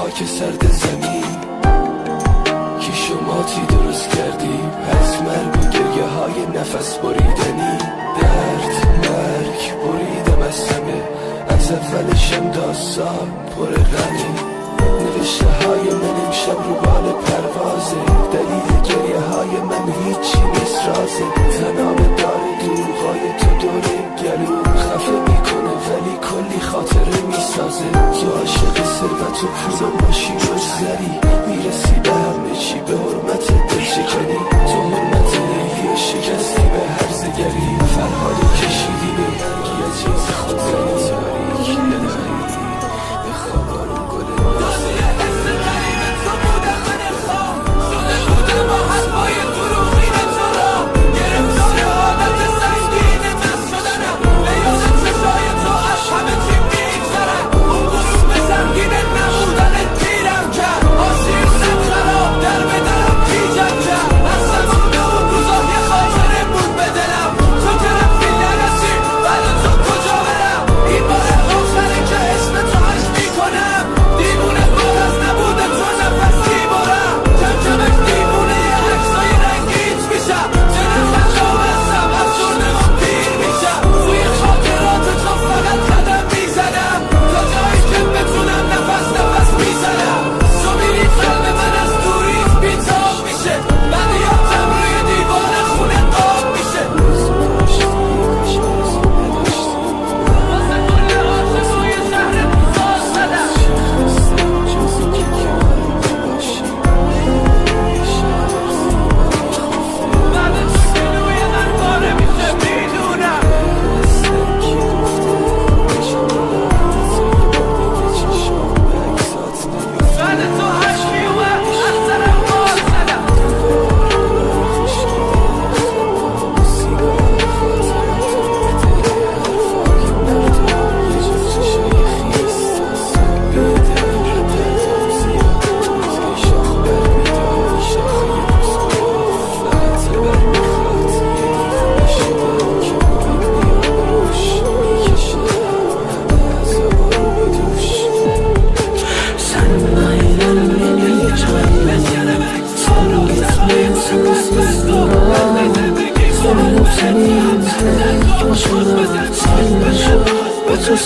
خاک سرد زمین که شماتی درست کردی از مرگ و گریه های نفس بریدنی. درد مرگ بریدم از همه، از اولشم داستان پر غمی. نوشته های من امشب رو بال پروازه، دلیل گریه های من هیچی نیست رازه. تنام داره دروغای تو دوره گلو خفه میکنه ولی کلی خاطره میسازه. تو عاشق ثروت و پول باشی و زری میرسی به همه چی به حرمت دل شکنی. تو حرمت لیلی شکستی به هرزگری، فرهاد کشیدی به رنگی از چیز خودزنی. تاریکی نداری به خوابارون گل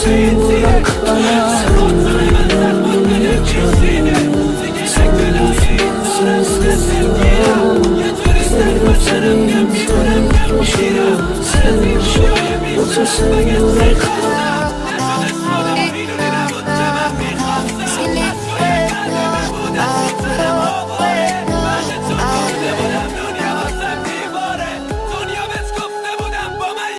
Sen